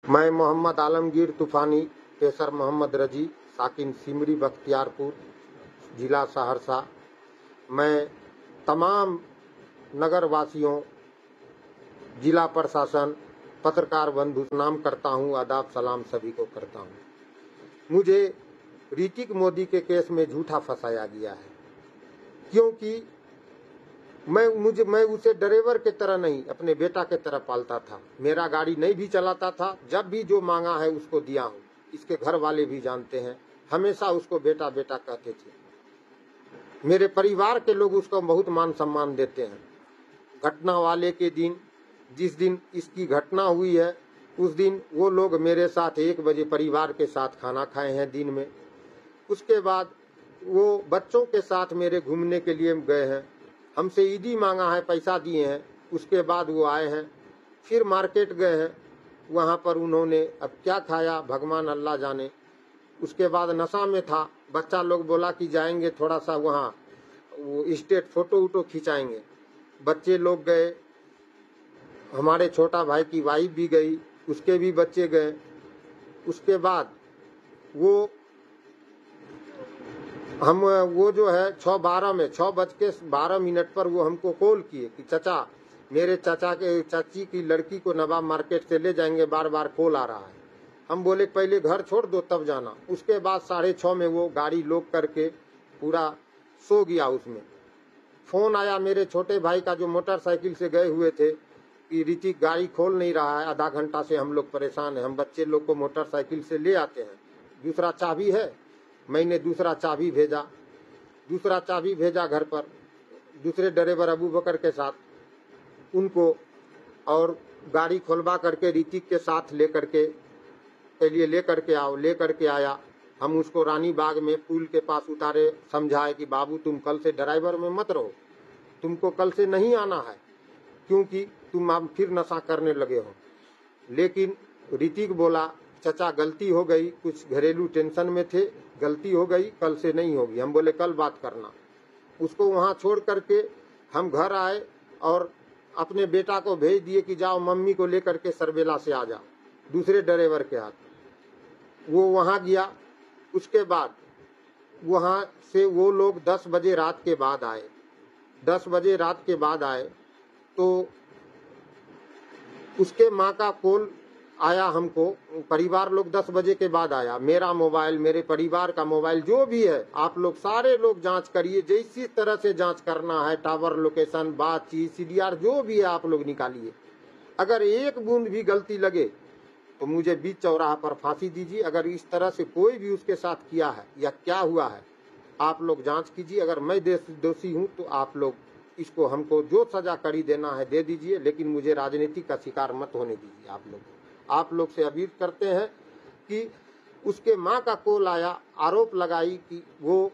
मैं मोहम्मद आलमगीर तूफानी पेशर मोहम्मद रजी साकिन सिमरी बख्तियारपुर जिला सहरसा। मैं तमाम नगर वासियों, जिला प्रशासन, पत्रकार बंधु नाम करता हूं, आदाब सलाम सभी को करता हूं। मुझे ऋतिक मोदी के केस में झूठा फंसाया गया है, क्योंकि मैं उसे ड्राइवर के तरह नहीं, अपने बेटा के तरह पालता था। मेरा गाड़ी नहीं भी चलाता था, जब भी जो मांगा है उसको दिया हूँ। इसके घर वाले भी जानते हैं, हमेशा उसको बेटा बेटा कहते थे। मेरे परिवार के लोग उसको बहुत मान सम्मान देते हैं। घटना वाले के दिन, जिस दिन इसकी घटना हुई है, उस दिन वो लोग मेरे साथ 1 बजे परिवार के साथ खाना खाए हैं दिन में। उसके बाद वो बच्चों के साथ मेरे घूमने के लिए गए हैं, हमसे ईदी मांगा है, पैसा दिए हैं। उसके बाद वो आए हैं, फिर मार्केट गए हैं, वहाँ पर उन्होंने अब क्या खाया भगवान अल्लाह जाने। उसके बाद नशा में था, बच्चा लोग बोला कि जाएंगे थोड़ा सा वहाँ वो स्टेट फोटो वोटो खिंचाएंगे। बच्चे लोग गए, हमारे छोटा भाई की वाइफ भी गई, उसके भी बच्चे गए। उसके बाद वो जो है 6:12 पर वो हमको कॉल किए कि चाचा, मेरे चाची की लड़की को नवाब मार्केट से ले जाएंगे, बार बार कॉल आ रहा है। हम बोले पहले घर छोड़ दो तब जाना। उसके बाद 6:30 में वो गाड़ी लॉक करके पूरा सो गया। उसमें फोन आया मेरे छोटे भाई का, जो मोटरसाइकिल से गए हुए थे, कि ऋतिक गाड़ी खोल नहीं रहा है, आधा घंटा से हम लोग परेशान हैं, हम बच्चे लोग को मोटरसाइकिल से ले आते हैं, दूसरा चाबी है। मैंने दूसरा चाबी भेजा घर पर, दूसरे ड्राइवर अबू बकर के साथ उनको, और गाड़ी खोलवा करके ऋतिक के साथ लेकर के आया। हम उसको रानी बाग में पुल के पास उतारे, समझाए कि बाबू तुम कल से ड्राइवर में मत रहो, तुमको कल से नहीं आना है, क्योंकि तुम अब फिर नशा करने लगे हो। लेकिन ऋतिक बोला चाचा गलती हो गई, कुछ घरेलू टेंशन में थे, गलती हो गई, कल से नहीं होगी। हम बोले कल बात करना। उसको वहाँ छोड़ करके हम घर आए और अपने बेटा को भेज दिए कि जाओ मम्मी को लेकर के सरबेला से आ जाओ, दूसरे ड्राइवर के हाथ। वो वहाँ गया। उसके बाद वहाँ से वो लोग 10 बजे रात के बाद आए। 10 बजे रात के बाद आए तो उसके माँ का कॉल आया हमको, परिवार लोग 10 बजे के बाद आया। मेरा मोबाइल, मेरे परिवार का मोबाइल, जो भी है आप लोग सारे लोग जांच करिए, जैसी तरह से जांच करना है, टावर लोकेशन, बातचीत, CDR जो भी है आप लोग निकालिए। अगर एक बूंद भी गलती लगे तो मुझे बीच चौराहा पर फांसी दीजिए। अगर इस तरह से कोई भी उसके साथ किया है या क्या हुआ है, आप लोग जांच कीजिए। अगर मैं दोषी हूँ तो आप लोग इसको, हमको जो सजा कड़ी देना है दे दीजिए, लेकिन मुझे राजनीति का शिकार मत होने दीजिए। आप लोग से अपील करते हैं कि उसके माँ का कॉल आया, आरोप लगाई कि वो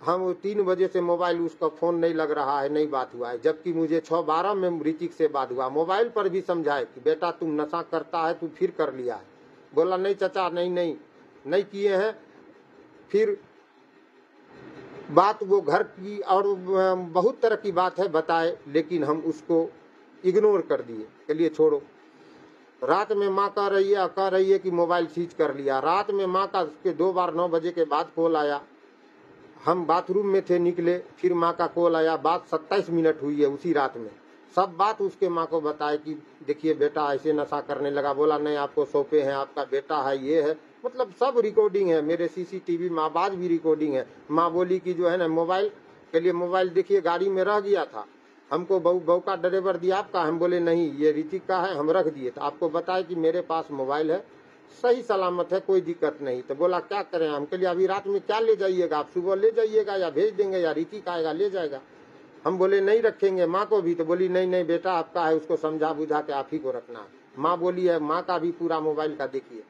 हम 3 बजे से मोबाइल, उसका फोन नहीं लग रहा है, नहीं बात हुआ है, जबकि मुझे 6:12 में ऋतिक से बात हुआ। मोबाइल पर भी समझाए कि बेटा तुम नशा करता है, तू फिर कर लिया है। बोला नहीं चाचा, नहीं किए हैं। फिर बात वो घर की और बहुत तरह की बात है बताए, लेकिन हम उसको इग्नोर कर दिए, चलिए छोड़ो। रात में माँ कह रही है कि मोबाइल सीज कर लिया। रात में माँ का उसके 2 बार 9 बजे के बाद कॉल आया। हम बाथरूम में थे, निकले, फिर माँ का कॉल आया। बात 27 मिनट हुई है उसी रात में। सब बात उसके माँ को बताए कि देखिए बेटा ऐसे नशा करने लगा। बोला नहीं, आपको सौंपे हैं, आपका बेटा है, ये है, मतलब सब रिकॉर्डिंग है, मेरे CCTV में आवाज भी रिकॉर्डिंग है। माँ बोली कि जो है ना, मोबाइल के लिए, मोबाइल देखिए गाड़ी में रह गया था, हमको बहू का ड्राइवर दिया आपका। हम बोले नहीं, ये ऋतिक का है, हम रख दिए। तो आपको बताए कि मेरे पास मोबाइल है, सही सलामत है, कोई दिक्कत नहीं। तो बोला क्या करें हम? के लिए अभी रात में क्या ले जाइएगा आप? सुबह ले जाइएगा या भेज देंगे, या ऋतिक आएगा ले जाएगा। हम बोले नहीं रखेंगे माँ को भी। तो बोली नहीं बेटा आपका है, उसको समझा बुझा के आप ही को रखना है। माँ बोली है, माँ का भी पूरा मोबाइल का देखिए।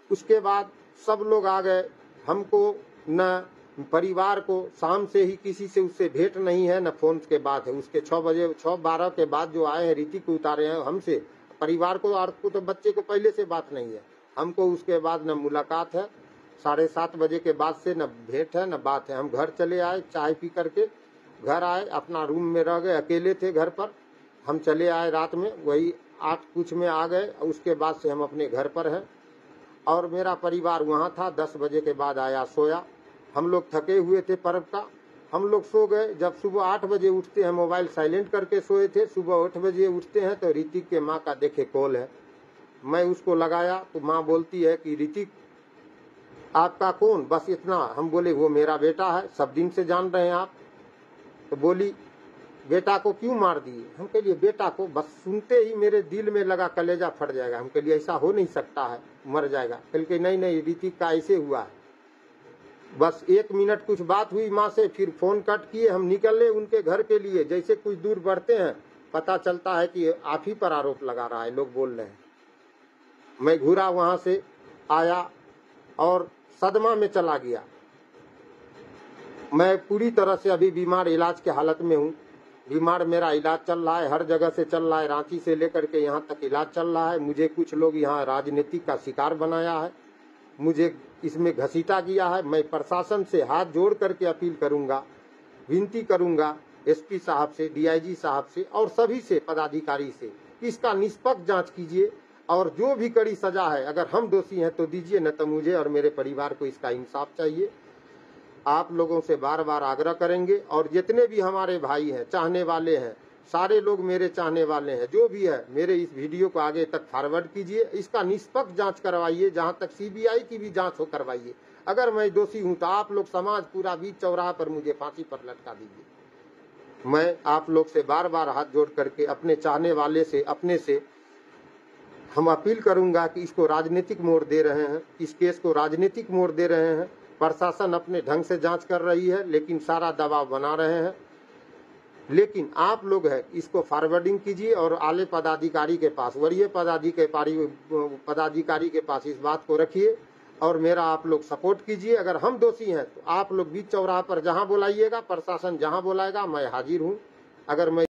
उसके बाद सब लोग आ गए। हमको न परिवार को शाम से ही किसी से उससे भेंट नहीं है, न फोन के बात है। उसके 6:12 के बाद जो आए हैं, ऋतिक को उतारे हैं हमसे, परिवार को और को तो बच्चे को पहले से बात नहीं है। हमको उसके बाद न मुलाकात है, 7:30 बजे के बाद से न भेंट है न बात है। हम घर चले आए, चाय पी करके घर आए, अपना रूम में रह गए, अकेले थे घर पर। हम चले आए रात में, वही 8 कुछ में आ गए। उसके बाद से हम अपने घर पर हैं और मेरा परिवार वहाँ था। 10 बजे के बाद आया, सोया। हम लोग थके हुए थे पर्व का, हम लोग सो गए। जब सुबह 8 बजे उठते हैं, मोबाइल साइलेंट करके सोए थे, सुबह 8 बजे उठते हैं तो ऋतिक के माँ का देखे कॉल है। मैं उसको लगाया तो माँ बोलती है कि ऋतिक आपका कौन? बस इतना। हम बोले वो मेरा बेटा है, सब दिन से जान रहे हैं आप। तो बोली बेटा को क्यों मार दिए? हम कह लिए बेटा को, बस सुनते ही मेरे दिल में लगा कलेजा फट जाएगा। हम कह लिए ऐसा हो नहीं सकता है, मर जाएगा। कल के नहीं ऋतिक का ऐसे हुआ है। बस 1 मिनट कुछ बात हुई माँ से, फिर फोन कट किए। हम निकले उनके घर के लिए। जैसे कुछ दूर बढ़ते हैं पता चलता है कि आप ही पर आरोप लगा रहा है, लोग बोल रहे हैं। मैं घूरा, वहां से आया और सदमा में चला गया। मैं पूरी तरह से अभी बीमार, इलाज के हालत में हूँ। बीमार, मेरा इलाज चल रहा है, हर जगह से चल रहा है, रांची से लेकर के यहाँ तक इलाज चल रहा है। मुझे कुछ लोग यहाँ राजनीतिक का शिकार बनाया है, मुझे इसमें घसीटा गया है। मैं प्रशासन से हाथ जोड़ करके अपील करूंगा, विनती करूंगा एसपी साहब से, डीआईजी साहब से और सभी से, पदाधिकारी से, कि इसका निष्पक्ष जांच कीजिए और जो भी कड़ी सजा है, अगर हम दोषी हैं तो दीजिए, न तो मुझे और मेरे परिवार को इसका इंसाफ चाहिए। आप लोगों से बार बार आग्रह करेंगे और जितने भी हमारे भाई हैं, चाहने वाले हैं, सारे लोग मेरे चाहने वाले हैं, जो भी है मेरे इस वीडियो को आगे तक फॉरवर्ड कीजिए। इसका निष्पक्ष जांच करवाइए, जहां तक सीबीआई की भी जांच हो करवाइए। अगर मैं दोषी हूं तो आप लोग समाज पूरा बीच चौराहा पर मुझे फांसी पर लटका दीजिए। मैं आप लोग से बार बार हाथ जोड़ करके अपने चाहने वाले से, अपने से हम अपील करूंगा कि इसको राजनीतिक मोड़ दे रहे हैं, इस केस को राजनीतिक मोड़ दे रहे हैं। प्रशासन अपने ढंग से जांच कर रही है, लेकिन सारा दबाव बना रहे हैं। लेकिन आप लोग है इसको फॉरवर्डिंग कीजिए और आले पदाधिकारी के पास, वरीय पदाधिकारी के पास इस बात को रखिए और मेरा आप लोग सपोर्ट कीजिए। अगर हम दोषी हैं तो आप लोग बीच चौराहा पर जहां बुलाइएगा, प्रशासन जहां बुलाएगा, मैं हाजिर हूं। अगर मैं